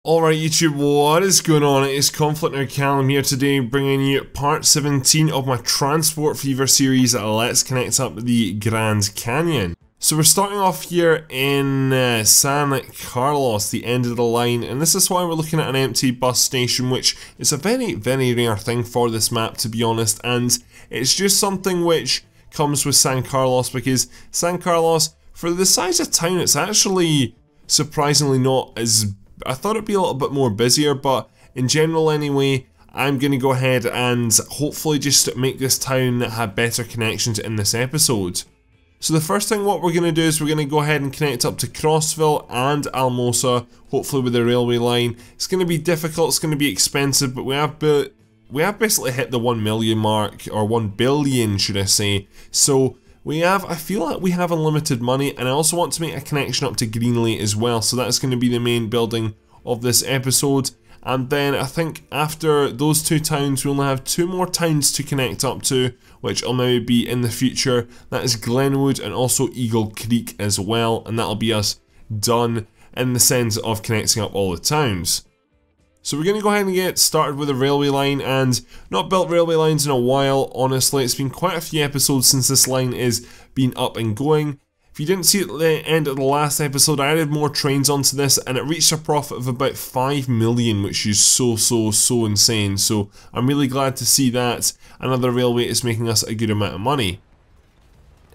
Alright YouTube, what is going on? It is ConflctNerd Callum here today, bringing you part 17 of my Transport Fever series, Let's Connect Up the Grand Canyon. So we're starting off here in San Carlos, the end of the line, and this is why we're looking at an empty bus station, which is a very, very rare thing for this map, to be honest, and it's just something which comes with San Carlos, because San Carlos, for the size of town, it's actually surprisingly not as... I thought it'd be a little bit more busier, but in general anyway, I'm going to go ahead and hopefully just make this town have better connections in this episode. So the first thing what we're going to do is we're going to go ahead and connect up to Crossville and Almosa, hopefully with a railway line. It's going to be difficult, it's going to be expensive, but we have basically hit the 1 million mark, or 1 billion should I say. So I feel like we have unlimited money, and I also want to make a connection up to Greenley as well, so that's going to be the main building of this episode. And then I think after those two towns, we only have 2 more towns to connect up to, which will maybe be in the future. That is Glenwood and also Eagle Creek as well, and that'll be us done in the sense of connecting up all the towns. So we're going to go ahead and get started with a railway line, and not built railway lines in a while, honestly. It's been quite a few episodes since this line is been up and going. If you didn't see it at the end of the last episode, I added more trains onto this and it reached a profit of about 5 million, which is so insane. So I'm really glad to see that another railway is making us a good amount of money.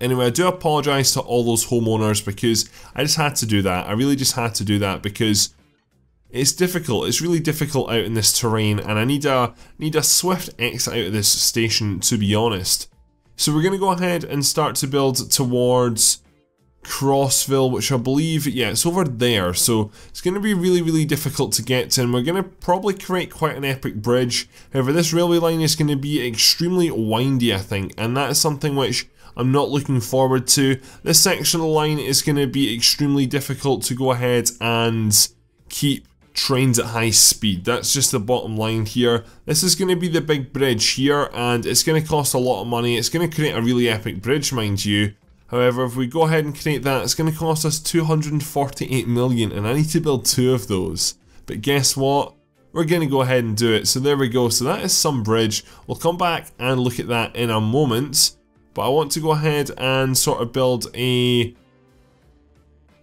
Anyway, I do apologise to all those homeowners because I just had to do that. I really just had to do that because it's difficult. It's really difficult out in this terrain, and I need a swift exit out of this station, to be honest. So we're going to go ahead and start to build towards Crossville, which I believe, yeah, it's over there. So it's going to be really difficult to get to, and we're going to probably create quite an epic bridge. However, this railway line is going to be extremely windy, I think, and that is something which I'm not looking forward to. This section of the line is going to be extremely difficult to go ahead and keep trains at high speed. That's just the bottom line here. This is going to be the big bridge here, and it's going to cost a lot of money. It's going to create a really epic bridge, mind you. However, if we go ahead and create that, it's going to cost us 248 million, and I need to build 2 of those. But guess what? We're going to go ahead and do it. So there we go. So that is some bridge. We'll come back and look at that in a moment. But I want to go ahead and sort of build a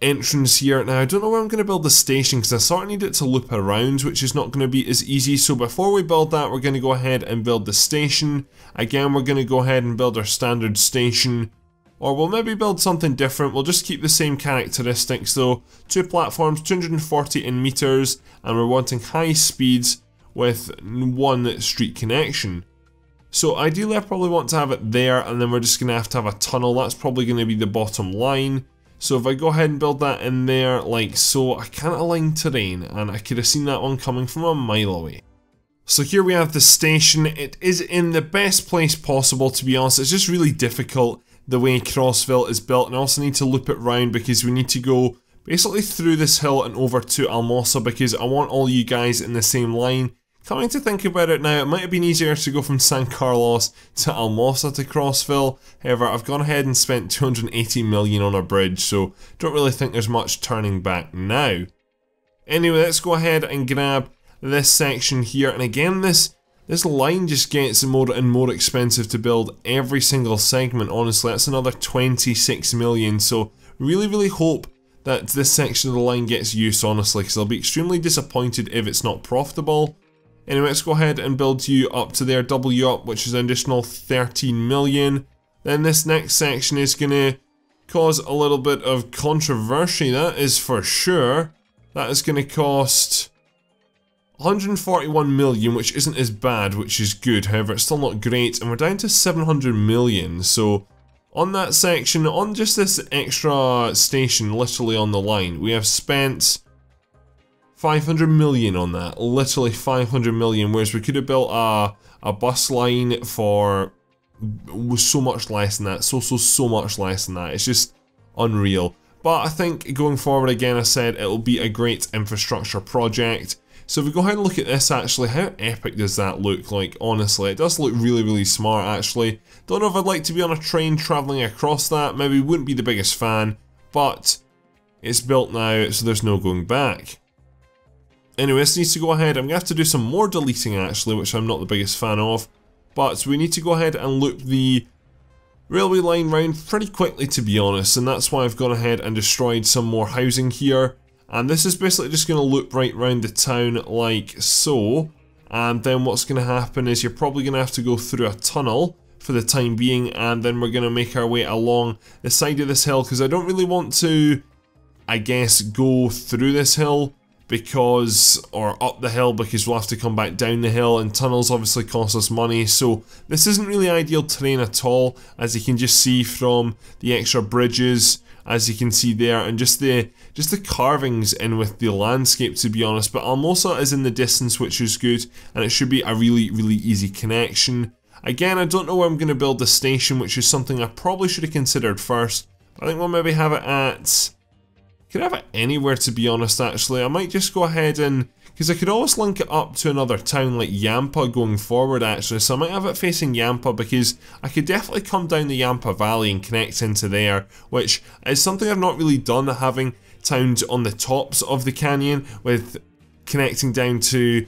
entrance here. Now I don't know where I'm going to build the station because I sort of need it to loop around, which is not going to be as easy. So before we build that, we're going to go ahead and build the station. Again, we're going to go ahead and build our standard station, or we'll maybe build something different. We'll just keep the same characteristics though. 2 platforms, 240 in meters, and we're wanting high speeds with 1 street connection. So ideally I probably want to have it there, and then we're just going to have a tunnel. That's probably going to be the bottom line. So if I go ahead and build that in there like so, I can't align terrain, and I could have seen that one coming from a mile away. So here we have the station. It is in the best place possible, to be honest. It's just really difficult the way Crossville is built, and I also need to loop it round because we need to go basically through this hill and over to Almosa because I want all you guys in the same line. Coming to think about it now, it might have been easier to go from San Carlos to Almosa to Crossville. However, I've gone ahead and spent 280 million on a bridge, so don't really think there's much turning back now. Anyway, let's go ahead and grab this section here, and again this line just gets more and more expensive to build every single segment. Honestly, that's another 26 million, so really hope that this section of the line gets use, honestly, because I'll be extremely disappointed if it's not profitable. Anyway, let's go ahead and build you up to there, double you up, which is an additional 13 million. Then this next section is going to cause a little bit of controversy, that is for sure. That is going to cost 141 million, which isn't as bad, which is good. However, it's still not great, and we're down to 700 million. So on that section, on just this extra station literally on the line, we have spent 500 million on that, literally 500 million, whereas we could have built a bus line for so much less than that, so much less than that. It's just unreal. But I think going forward, again, I said it'll be a great infrastructure project. So if we go ahead and look at this, actually, how epic does that look? Like, honestly, it does look really smart, actually. Don't know if I'd like to be on a train travelling across that, maybe wouldn't be the biggest fan, but it's built now, so there's no going back. Anyway, this needs to go ahead. I'm going to have to do some more deleting actually, which I'm not the biggest fan of. But we need to go ahead and loop the railway line round pretty quickly, to be honest. And that's why I've gone ahead and destroyed some more housing here. And this is basically just going to loop right round the town like so. And then what's going to happen is you're probably going to have to go through a tunnel for the time being. And then we're going to make our way along the side of this hill, because I don't really want to, I guess, go through this hill. Or up the hill, because we'll have to come back down the hill, and tunnels obviously cost us money, so this isn't really ideal terrain at all, as you can just see from the extra bridges, as you can see there, and just the carvings in with the landscape, to be honest. But Almosa is in the distance, which is good, and it should be a really easy connection. Again, I don't know where I'm going to build the station, which is something I probably should have considered first, but I think we'll maybe have it at... Could have it anywhere, to be honest, actually. I might just go ahead and... Because I could always link it up to another town like Yampa going forward, actually. So I might have it facing Yampa, because I could definitely come down the Yampa Valley and connect into there, which is something I've not really done, having towns on the tops of the canyon with connecting down to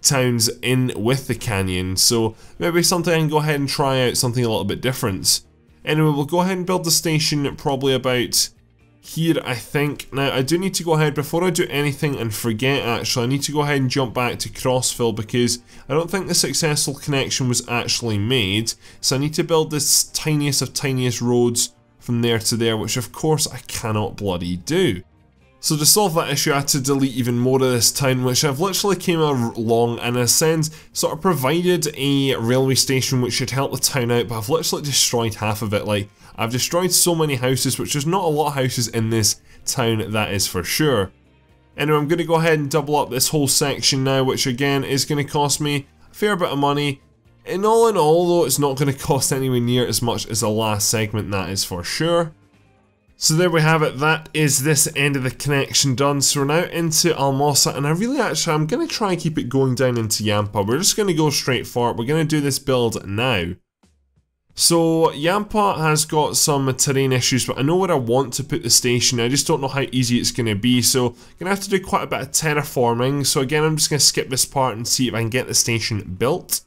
towns in with the canyon. So maybe something I can go ahead and try out, something a little bit different. Anyway, we'll go ahead and build the station probably about... here, I think. Now, I do need to go ahead, before I do anything and forget actually, I need to go ahead and jump back to Crossville, because I don't think the successful connection was actually made. So I need to build this tiniest of tiniest roads from there to there, which of course I cannot bloody do. So to solve that issue, I had to delete even more of this town, which I've literally came along and in a sense sort of provided a railway station which should help the town out, but I've literally destroyed half of it. Like, I've destroyed so many houses, which there's not a lot of houses in this town, that is for sure. Anyway, I'm going to go ahead and double up this whole section now, which again is going to cost me a fair bit of money. In all, though, it's not going to cost anywhere near as much as the last segment, that is for sure. So there we have it, that is this end of the connection done. So we're now into Almosa, and I'm going to try and keep it going down into Yampa. We're just going to go straight for it. We're going to do this build now. So Yampa has got some terrain issues, but I know where I want to put the station. I just don't know how easy it's going to be, so I'm going to have to do quite a bit of terraforming. So again, I'm just going to skip this part and see if I can get the station built.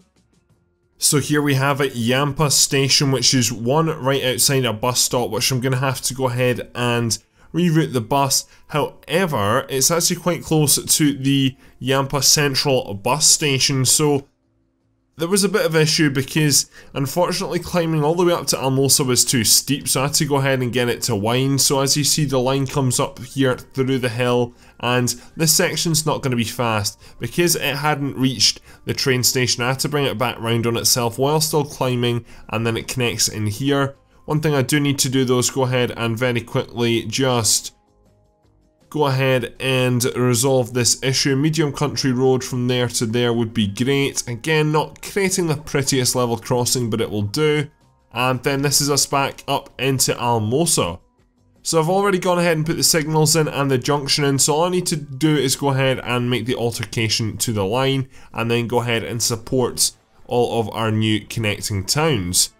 So here we have it, Yampa Station, which is one right outside a bus stop, which I'm going to have to go ahead and reroute the bus. However, it's actually quite close to the Yampa Central bus station, so there was a bit of an issue because unfortunately climbing all the way up to Almosa was too steep, so I had to go ahead and get it to wind. So as you see, the line comes up here through the hill, and this section's not going to be fast because it hadn't reached the train station. I had to bring it back round on itself while still climbing, and then it connects in here. One thing I do need to do though is go ahead and very quickly just go ahead and resolve this issue. Medium country road from there to there would be great. Again, not creating the prettiest level crossing, but it will do. And then this is us back up into Almosa. So I've already gone ahead and put the signals in and the junction in, so all I need to do is go ahead and make the altercation to the line, and then go ahead and support all of our new connecting towns.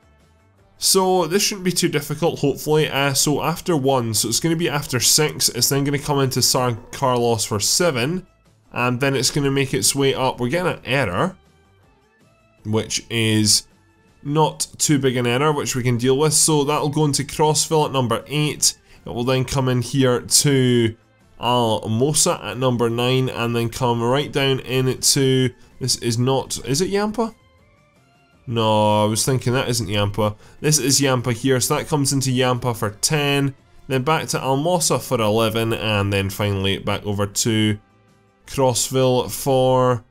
So this shouldn't be too difficult, hopefully. So after 1, so it's going to be after 6, it's then going to come into San Carlos for 7, and then it's going to make its way up. We're getting an error, which is not too big an error, which we can deal with. So that'll go into Crossville at number 8. It will then come in here to Almosa at number 9, and then come right down into, this is not, is it Yampa? No, I was thinking that isn't Yampa. This is Yampa here, so that comes into Yampa for 10, then back to Almosa for 11, and then finally back over to Crossville for,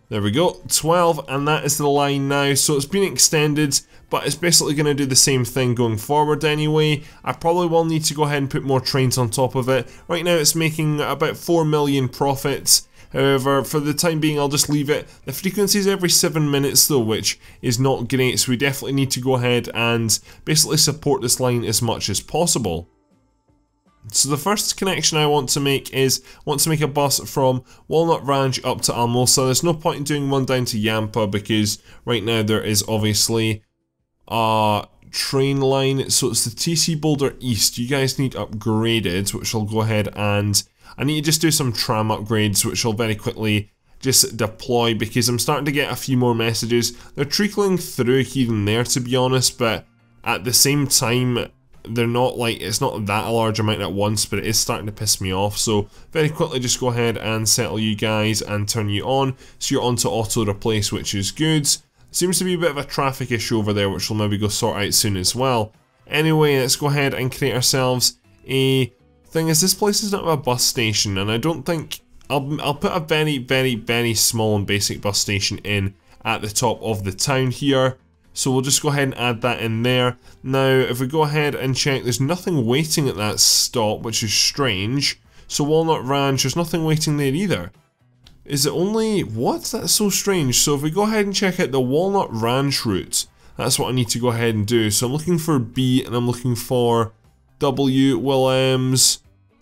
there we go, 12, and that is the line now. So it's been extended, but it's basically going to do the same thing going forward anyway. I probably will need to go ahead and put more trains on top of it. Right now it's making about 4 million profits. However, for the time being, I'll just leave it. The frequency is every 7 minutes though, which is not great, so we definitely need to go ahead and basically support this line as much as possible. So the first connection I want to make is, I want to make a bus from Walnut Ranch up to Almosa. There's no point in doing one down to Yampa because right now there is obviously a train line. So it's the TC Boulder East. You guys need upgraded, which I'll go ahead and I need to just do some tram upgrades, which will very quickly just deploy, because I'm starting to get a few more messages. They're trickling through here and there, to be honest, but at the same time, they're not like, it's not that a large amount at once, but it is starting to piss me off. So very quickly just go ahead and settle you guys and turn you on, so you're on to auto replace, which is good. Seems to be a bit of a traffic issue over there, which we'll maybe go sort out soon as well. Anyway, let's go ahead and create ourselves a thing. Is this place is not a bus station, and I don't think I'll put a very small and basic bus station in at the top of the town here. So we'll just go ahead and add that in there. Now, if we go ahead and check, there's nothing waiting at that stop, which is strange. So Walnut Ranch, there's nothing waiting there either. Is it only, what? That's so strange. So if we go ahead and check out the Walnut Ranch route, that's what I need to go ahead and do. So I'm looking for B and I'm looking for W, Williams,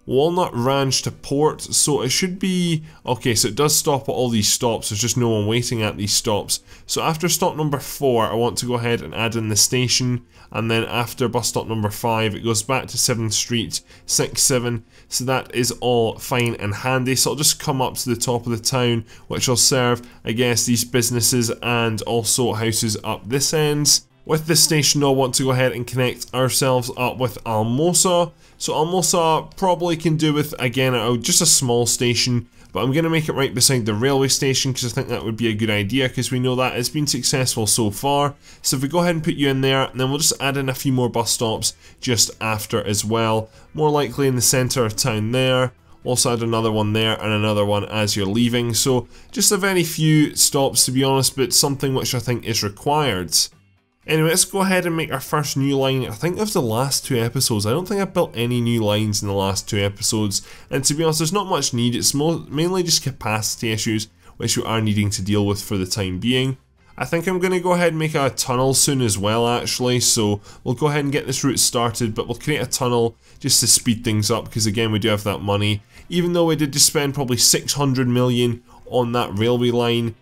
Walnut Ranch to Port. So it should be, okay, so it does stop at all these stops. There's just no one waiting at these stops. So after stop number 4, I want to go ahead and add in the station. And then after bus stop number 5, it goes back to 7th Street, 6, 7. So that is all fine and handy. So I'll just come up to the top of the town, which will serve, I guess, these businesses and also houses up this end. With this station, I'll want to go ahead and connect ourselves up with Almosa. So Almosa probably can do with, again, just a small station, but I'm going to make it right beside the railway station because I think that would be a good idea, because we know that it's been successful so far. So if we go ahead and put you in there, and then we'll just add in a few more bus stops just after as well. More likely in the centre of town there. Also add another one there and another one as you're leaving. So just a very few stops, to be honest, but something which I think is required. Anyway, let's go ahead and make our first new line. I think of the last 2 episodes, I don't think I've built any new lines in the last 2 episodes. And to be honest, there's not much need. It's mainly just capacity issues, which we are needing to deal with for the time being. I think I'm going to go ahead and make a tunnel soon as well, actually. So we'll go ahead and get this route started, but we'll create a tunnel just to speed things up, because again, we do have that money. Even though we did just spend probably 600 million on that railway line,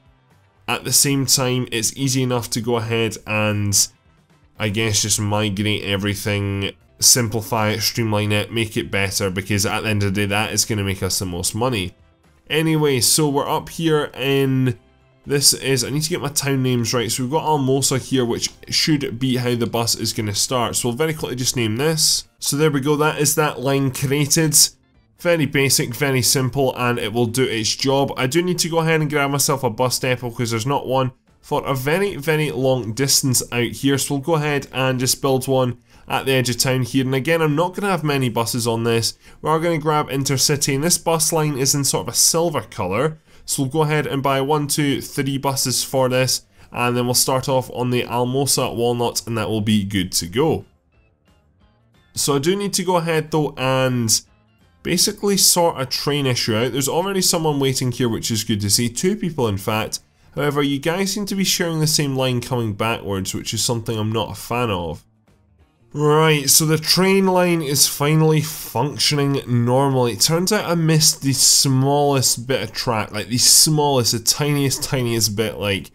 at the same time, it's easy enough to go ahead and, I guess, just migrate everything, simplify it, streamline it, make it better, because at the end of the day, that is going to make us the most money. Anyway, so we're up here in, this is, I need to get my town names right, so we've got Almosa here, which should be how the bus is going to start. So we'll very quickly just name this. So there we go, that is that line created. Very basic, very simple, and it will do its job. I do need to go ahead and grab myself a bus depot because there's not one for a very long distance out here. So we'll go ahead and just build one at the edge of town here. And again, I'm not going to have many buses on this. We are going to grab Intercity, and this bus line is in sort of a silver colour. So we'll go ahead and buy 1, 2, 3 buses for this, and then we'll start off on the Almosa Walnut, and that will be good to go. So I do need to go ahead though and basically sort a train issue out. There's already someone waiting here, which is good to see. 2 people in fact. However, you guys seem to be sharing the same line coming backwards, which is something I'm not a fan of. Right, so the train line is finally functioning normally. It turns out I missed the smallest bit of track, like the smallest, the tiniest bit, like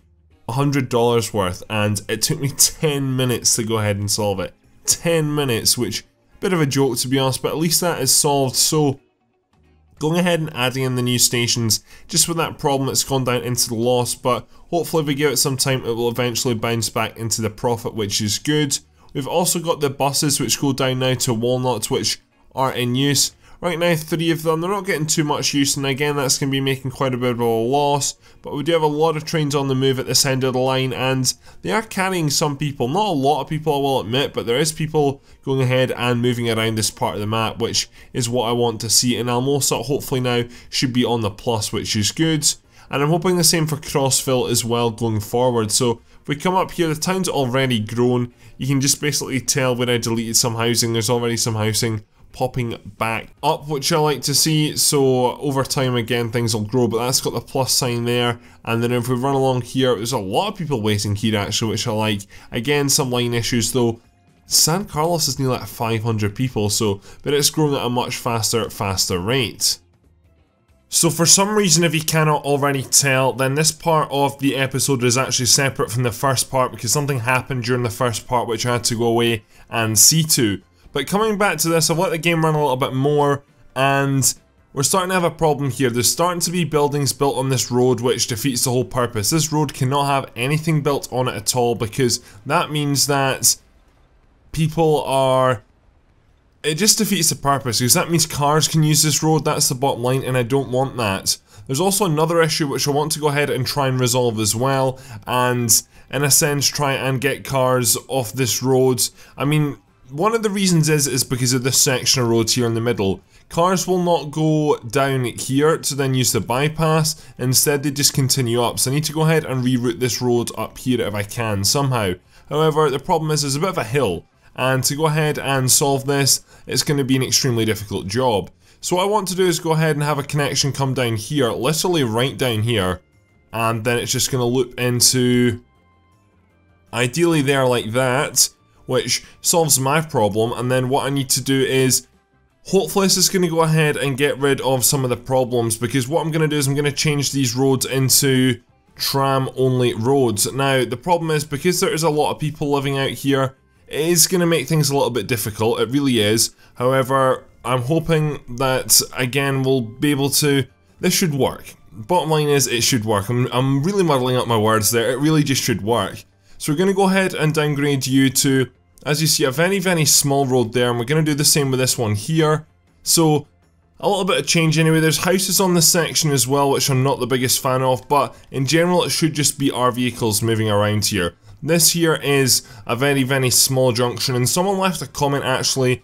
$100 worth, and it took me 10 minutes to go ahead and solve it. 10 minutes, which, bit of a joke to be honest, but at least that is solved. So going ahead and adding in the new stations, just with that problem it's gone down into the loss, but hopefully if we give it some time it will eventually bounce back into the profit, which is good. We've also got the buses which go down now to Walnut, which are in use. Right now 3 of them, they're not getting too much use, and again that's going to be making quite a bit of a loss, but we do have a lot of trains on the move at this end of the line, and they are carrying some people. Not a lot of people, I will admit, but there is people going ahead and moving around this part of the map, which is what I want to see. And Almosa hopefully now should be on the plus, which is good, and I'm hoping the same for Crossville as well going forward. So if we come up here, the town's already grown. You can just basically tell when I deleted some housing, there's already some housing popping back up, which I like to see. So over time again things will grow, but that's got the plus sign there. And then if we run along here, there's a lot of people waiting here actually, which I like. Again, some line issues though. San Carlos is nearly at 500 people, so but it's growing at a much faster rate. So for some reason, if you cannot already tell, then this part of the episode is actually separate from the first part, because something happened during the first part which I had to go away and see to. But coming back to this, I've let the game run a little bit more, and we're starting to have a problem here. There's starting to be buildings built on this road which defeats the whole purpose. This road cannot have anything built on it at all, because that means that people are... It just defeats the purpose, because that means cars can use this road. That's the bottom line, and I don't want that. There's also another issue which I want to go ahead and try and resolve as well, and in a sense try and get cars off this road. I mean, one of the reasons is because of this section of roads here in the middle. Cars will not go down here to then use the bypass, instead they just continue up. So I need to go ahead and reroute this road up here if I can somehow. However, the problem is there's a bit of a hill, and to go ahead and solve this, it's going to be an extremely difficult job. So what I want to do is go ahead and have a connection come down here, literally right down here, and then it's just going to loop into, ideally there like that, which solves my problem. And then what I need to do is, hopefully this is going to go ahead and get rid of some of the problems, because what I'm going to do is I'm going to change these roads into tram only roads. Now the problem is, because there is a lot of people living out here, it is going to make things a little bit difficult, it really is. However, I'm hoping that, again, we'll be able to... This should work. Bottom line is, it should work. I'm really muddling up my words there, it really just should work. So we're going to go ahead and downgrade you to, as you see, a very, very small road there, and we're going to do the same with this one here. So, a little bit of change anyway. There's houses on this section as well, which I'm not the biggest fan of, but in general it should just be our vehicles moving around here. This here is a very, very small junction, and someone left a comment actually,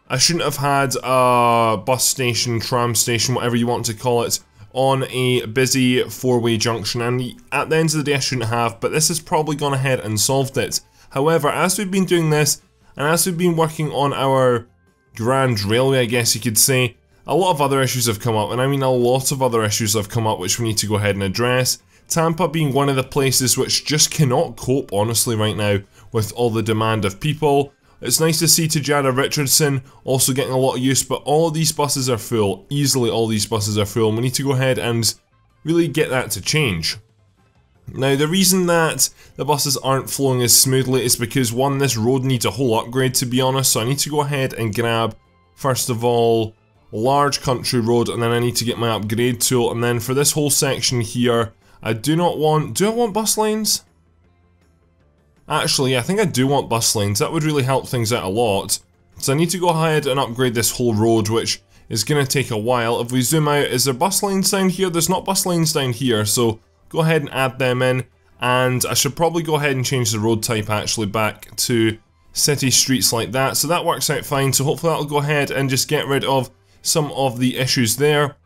I shouldn't have had a bus station, tram station, whatever you want to call it, on a busy four-way junction, and at the end of the day I shouldn't have, but this has probably gone ahead and solved it. However, as we've been doing this, and as we've been working on our Grand Railway, I guess you could say, a lot of other issues have come up, and I mean a lot of other issues have come up which we need to go ahead and address. Tampa being one of the places which just cannot cope, honestly, right now, with all the demand of people. It's nice to see Tejada Richardson also getting a lot of use, but all of these buses are full. Easily all these buses are full, and we need to go ahead and really get that to change. Now, the reason that the buses aren't flowing as smoothly is because, one, this road needs a whole upgrade, to be honest, so I need to go ahead and grab, first of all, Large Country Road, and then I need to get my upgrade tool, and then for this whole section here, I do not want... Do I want bus lanes? Actually, yeah, I think I do want bus lanes. That would really help things out a lot. So I need to go ahead and upgrade this whole road, which is going to take a while. If we zoom out, is there bus lanes down here? There's not bus lanes down here, so go ahead and add them in. And I should probably go ahead and change the road type actually back to city streets like that. So that works out fine. So hopefully that'll go ahead and just get rid of some of the issues there.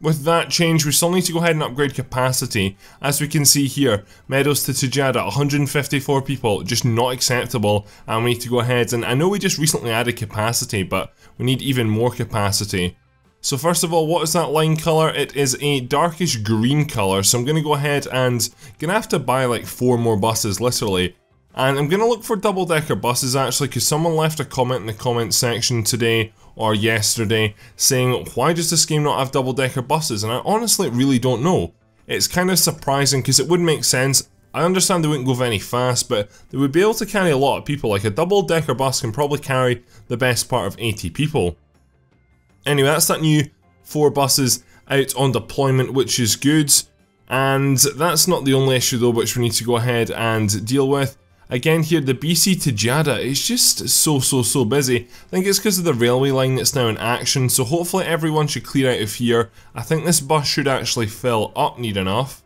With that change, we still need to go ahead and upgrade capacity. As we can see here, Meadows to Tejada, 154 people, just not acceptable, and we need to go ahead and, I know we just recently added capacity, but we need even more capacity. So first of all, what is that line colour? It is a darkish green colour, so I'm going to go ahead and, gonna have to buy like 4 more buses, literally. And I'm going to look for double-decker buses actually, because someone left a comment in the comment section today or yesterday saying, why does this game not have double-decker buses? And I honestly really don't know. It's kind of surprising because it wouldn't make sense. I understand they wouldn't go very fast, but they would be able to carry a lot of people. Like a double-decker bus can probably carry the best part of 80 people. Anyway, that's that new 4 buses out on deployment, which is good. And that's not the only issue though which we need to go ahead and deal with. Again here, the BC Tejada is just so busy. I think it's because of the railway line that's now in action, so hopefully everyone should clear out of here. I think this bus should actually fill up neat enough.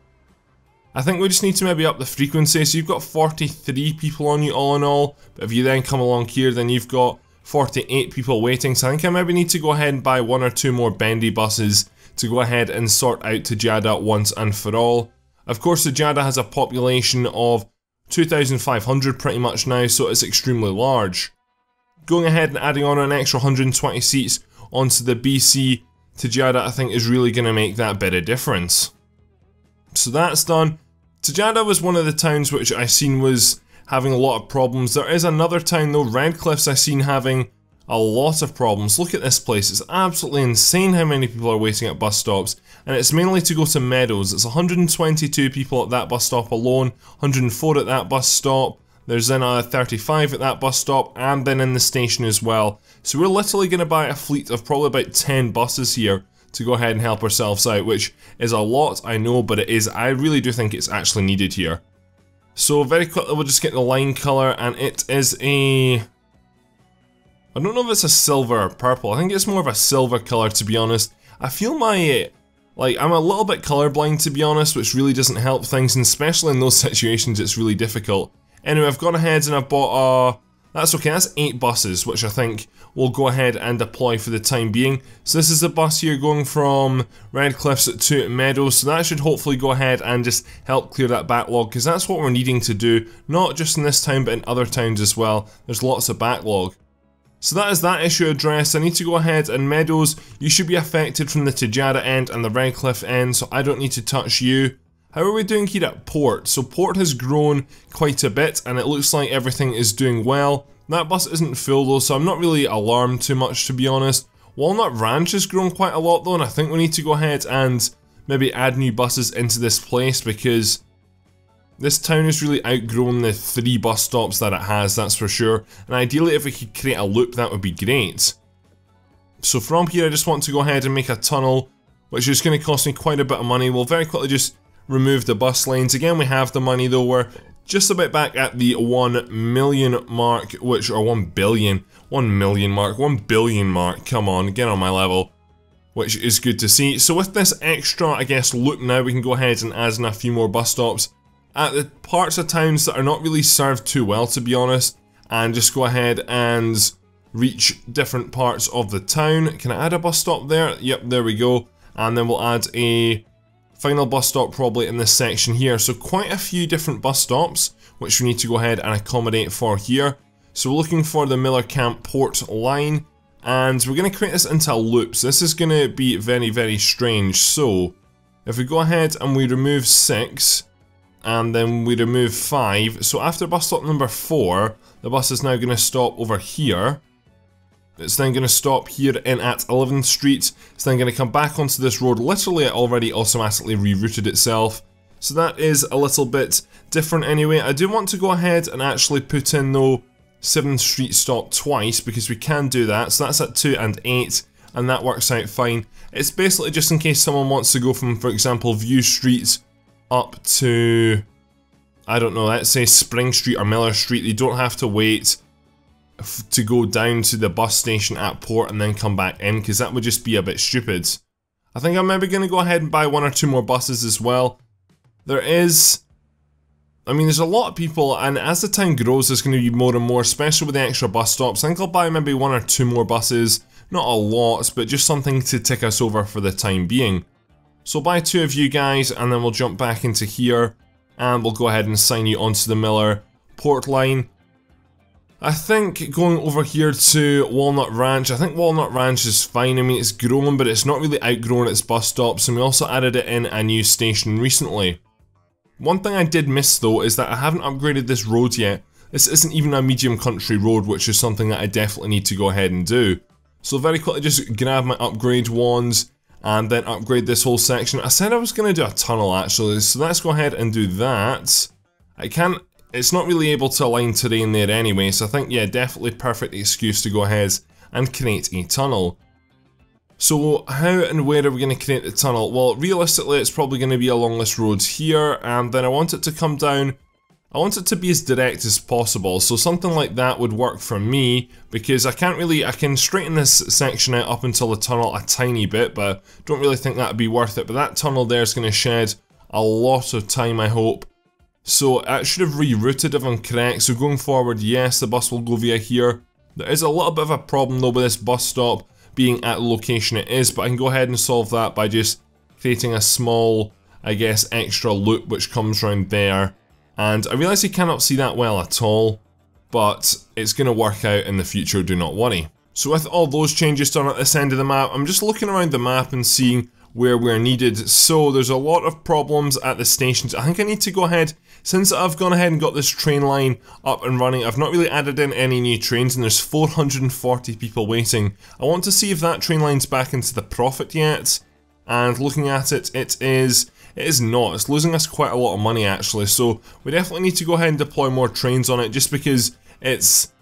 I think we just need to maybe up the frequency, so you've got 43 people on you all in all, but if you then come along here then you've got 48 people waiting, so I think I maybe need to go ahead and buy 1 or 2 more bendy buses to go ahead and sort out Tejada once and for all. Of course, Tejada has a population of 2,500 pretty much now, so it's extremely large. Going ahead and adding on an extra 120 seats onto the BC Tejada I think is really going to make that bit of difference. So that's done. Tejada was one of the towns which I seen was having a lot of problems. There is another town though, Redcliff's, I seen having a lot of problems. Look at this place, it's absolutely insane how many people are waiting at bus stops, and it's mainly to go to Meadows. It's 122 people at that bus stop alone, 104 at that bus stop, there's then 35 at that bus stop, and then in the station as well. So we're literally going to buy a fleet of probably about 10 buses here to go ahead and help ourselves out, which is a lot, I know, but I really do think it's actually needed here. So very quickly we'll just get the line colour, and it is a... I don't know if it's a silver or purple. I think it's more of a silver colour, to be honest. I feel I'm a little bit colourblind, to be honest, which really doesn't help things, and especially in those situations it's really difficult. Anyway, I've gone ahead and I've bought that's okay, that's 8 buses, which I think we'll go ahead and deploy for the time being. So this is the bus here going from Red Cliffs to Meadows, so that should hopefully go ahead and just help clear that backlog, because that's what we're needing to do, not just in this town but in other towns as well. There's lots of backlog. So that is that issue addressed. I need to go ahead and Meadows, you should be affected from the Tejada end and the Red Cliff end, so I don't need to touch you. How are we doing here at Port? So Port has grown quite a bit and it looks like everything is doing well. That bus isn't full though, so I'm not really alarmed too much, to be honest. Walnut Ranch has grown quite a lot though, and I think we need to go ahead and maybe add new buses into this place, because this town has really outgrown the 3 bus stops that it has, that's for sure. And ideally if we could create a loop, that would be great. So from here I just want to go ahead and make a tunnel, which is going to cost me quite a bit of money. We'll very quickly just remove the bus lanes. Again, we have the money though, we're just about back at the 1 million mark, or 1 billion mark, 1 billion mark, come on, get on my level. Which is good to see. So with this extra, I guess, loop now, we can go ahead and add in a few more bus stops at the parts of towns that are not really served too well, to be honest, and just go ahead and reach different parts of the town. Can I add a bus stop there? Yep, there we go. And then we'll add a final bus stop probably in this section here. So quite a few different bus stops, which we need to go ahead and accommodate for here. So we're looking for the Miller Camp Port line, and we're going to create this into a loop. So this is going to be very, very strange. So if we go ahead and we remove 6, and then we remove 5, so after bus stop number 4, the bus is now going to stop over here. It's then going to stop here in at 11th Street. It's then going to come back onto this road. Literally, it already automatically rerouted itself. So that is a little bit different anyway. I do want to go ahead and actually put in, though, 7th Street stop twice, because we can do that. So that's at 2 and 8, and that works out fine. It's basically just in case someone wants to go from, for example, View Street up to, I don't know, let's say Spring Street or Miller Street. They don't have to wait to go down to the bus station at Port and then come back in, because that would just be a bit stupid. I think I'm maybe going to go ahead and buy 1 or 2 more buses as well. There's a lot of people, and as the town grows there's going to be more and more, especially with the extra bus stops. I think I'll buy maybe 1 or 2 more buses, not a lot, but just something to tick us over for the time being. So buy 2 of you guys, and then we'll jump back into here, and we'll go ahead and sign you onto the Miller Port line. I think going over here to Walnut Ranch, I think Walnut Ranch is fine. I mean, it's grown, but it's not really outgrown its bus stops, and we also added it in a new station recently. One thing I did miss though is that I haven't upgraded this road yet. This isn't even a medium country road, which is something that I definitely need to go ahead and do. So very quickly just grab my upgrade wands and then upgrade this whole section. I said I was going to do a tunnel actually, so let's go ahead and do that. It's not really able to align terrain there anyway, so I think, yeah, definitely perfect excuse to go ahead and create a tunnel. So how and where are we going to create the tunnel? Well, realistically it's probably going to be along this road here, and then I want it to come down. I want it to be as direct as possible, so something like that would work for me, because I can straighten this section out up until the tunnel a tiny bit, but don't really think that would be worth it. But that tunnel there is going to shed a lot of time, I hope. So it should have rerouted if I'm correct, so going forward, yes, the bus will go via here. There is a little bit of a problem though with this bus stop being at the location it is, but I can go ahead and solve that by just creating a small, I guess, extra loop which comes around there. And I realise you cannot see that well at all, but it's going to work out in the future, do not worry. So with all those changes done at this end of the map, I'm just looking around the map and seeing where we're needed. So there's a lot of problems at the stations. I think I need to go ahead, since I've gone ahead and got this train line up and running, I've not really added in any new trains, and there's 440 people waiting. I want to see if that train line's back into the profit yet, and looking at it, it is not. It's losing us quite a lot of money actually, so we definitely need to go ahead and deploy more trains on it, just because it's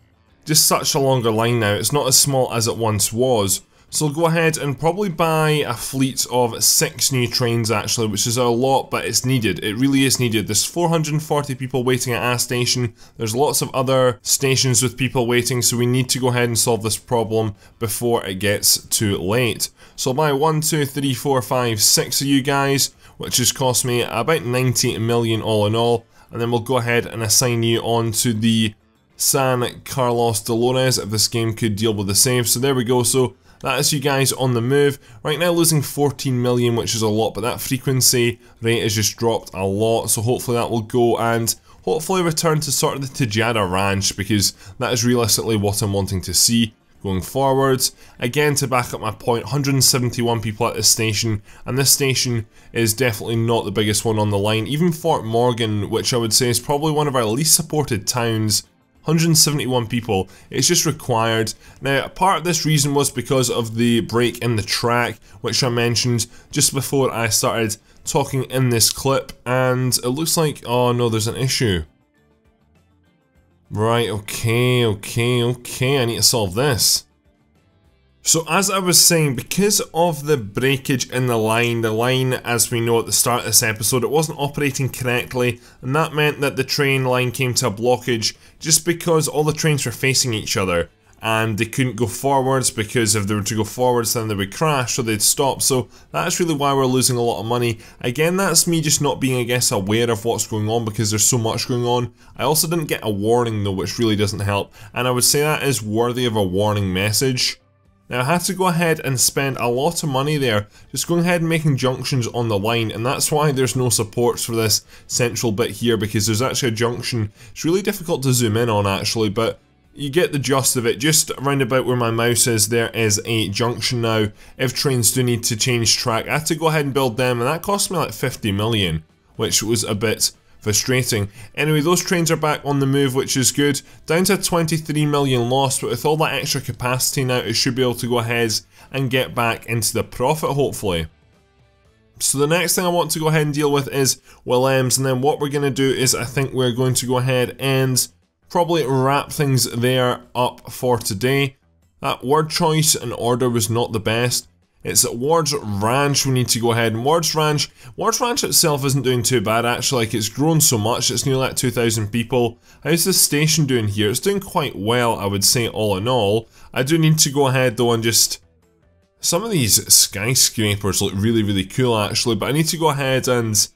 just such a longer line now. It's not as small as it once was. So I'll go ahead and probably buy a fleet of 6 new trains actually, which is a lot, but it's needed. It really is needed. There's 440 people waiting at a station. There's lots of other stations with people waiting, so we need to go ahead and solve this problem before it gets too late. So I'll buy 1, 2, 3, 4, 5, 6 of you guys, which has cost me about 90 million all in all. And then we'll go ahead and assign you on to the San Carlos Dolores if this game could deal with the save. So there we go. So that is you guys on the move. Right now losing 14 million, which is a lot, but that frequency rate has just dropped a lot. So hopefully that will go and hopefully return to sort of the Tejada Ranch, because that is realistically what I'm wanting to see going forwards. Again, to back up my point, 171 people at this station, and this station is definitely not the biggest one on the line. Even Fort Morgan, which I would say is probably one of our least supported towns, 171 people, it's just required. Now, part of this reason was because of the break in the track, which I mentioned just before I started talking in this clip, and it looks like, oh no, there's an issue. Right, okay, I need to solve this. So as I was saying, because of the breakage in the line, as we know at the start of this episode, it wasn't operating correctly, and that meant that the train line came to a blockage just because all the trains were facing each other, and they couldn't go forwards, because if they were to go forwards then they would crash, so they'd stop. So that's really why we're losing a lot of money. Again, that's me just not being, I guess, aware of what's going on, because there's so much going on. I also didn't get a warning though, which really doesn't help, and I would say that is worthy of a warning message. Now I had to go ahead and spend a lot of money there, just going ahead and making junctions on the line, and that's why there's no supports for this central bit here, because there's actually a junction. It's really difficult to zoom in on actually, but you get the gist of it. Just around about where my mouse is, there is a junction now. If trains do need to change track, I had to go ahead and build them, and that cost me like 50 million, which was a bit frustrating. Anyway, those trains are back on the move, which is good. Down to 23 million lost, but with all that extra capacity now, it should be able to go ahead and get back into the profit, hopefully. So the next thing I want to go ahead and deal with is Willems, and then what we're going to do is I think we're going to go ahead and probably wrap things there up for today. That word choice and order was not the best. It's at Ward's Ranch we need to go ahead, and Ward's Ranch itself isn't doing too bad actually. Like, it's grown so much, it's nearly at 2,000 people. How's this station doing here? It's doing quite well, I would say, all in all. I do need to go ahead though and just... some of these skyscrapers look really, really cool actually, but I need to go ahead and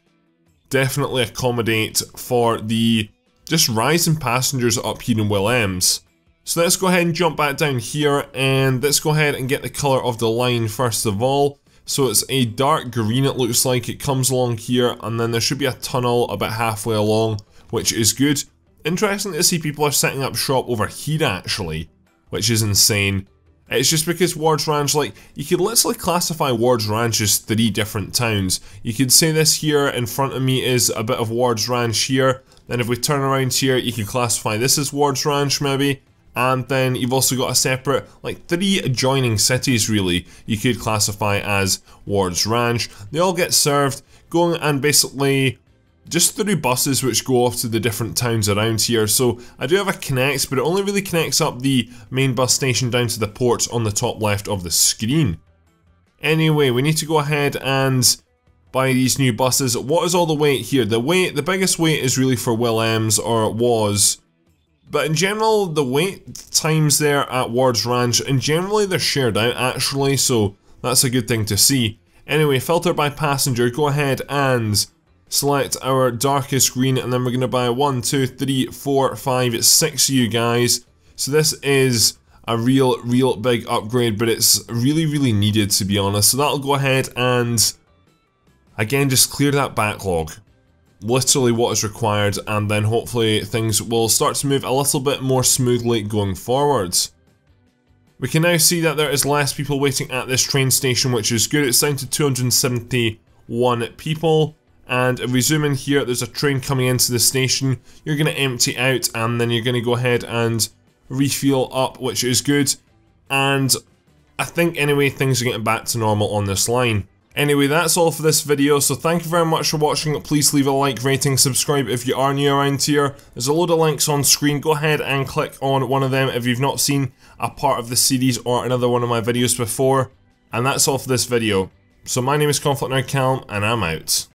definitely accommodate for the just rise in passengers up here in Willems. So let's go ahead and jump back down here, and let's go ahead and get the colour of the line first of all. So it's a dark green, it looks like. It comes along here, and then there should be a tunnel about halfway along, which is good. Interesting to see people are setting up shop over here actually, which is insane. It's just because Ward's Ranch, like, you could literally classify Ward's Ranch as 3 different towns. You could say this here in front of me is a bit of Ward's Ranch here. Then if we turn around here, you can classify this as Ward's Ranch maybe. And then you've also got a separate, like 3 adjoining cities really, you could classify as Ward's Ranch. They all get served, going and basically just through buses which go off to the different towns around here. So I do have a connect, but it only really connects up the main bus station down to the ports on the top left of the screen. Anyway, we need to go ahead and buy these new buses. What is all the weight here? The biggest weight is really for Willems, or it was. But in general, the wait times there at Ward's Ranch, and generally they're shared out actually, so that's a good thing to see. Anyway, filter by passenger, go ahead and select our darkest green, and then we're going to buy 1, 2, 3, 4, 5, 6 of you guys. So this is a real big upgrade, but it's really, really needed to be honest. So that'll go ahead and, again, just clear that backlog. Literally what is required, and then hopefully things will start to move a little bit more smoothly going forwards. We can now see that there is less people waiting at this train station, which is good. It's down to 271 people, and if we zoom in here, there's a train coming into the station. You're going to empty out, and then you're going to go ahead and refuel up, which is good. And I think anyway things are getting back to normal on this line. Anyway, that's all for this video, so thank you very much for watching. Please leave a like, rating, subscribe if you are new around here. There's a load of links on screen. Go ahead and click on one of them if you've not seen a part of the series or another one of my videos before. And that's all for this video. So my name is ConflctNerd Callum, and I'm out.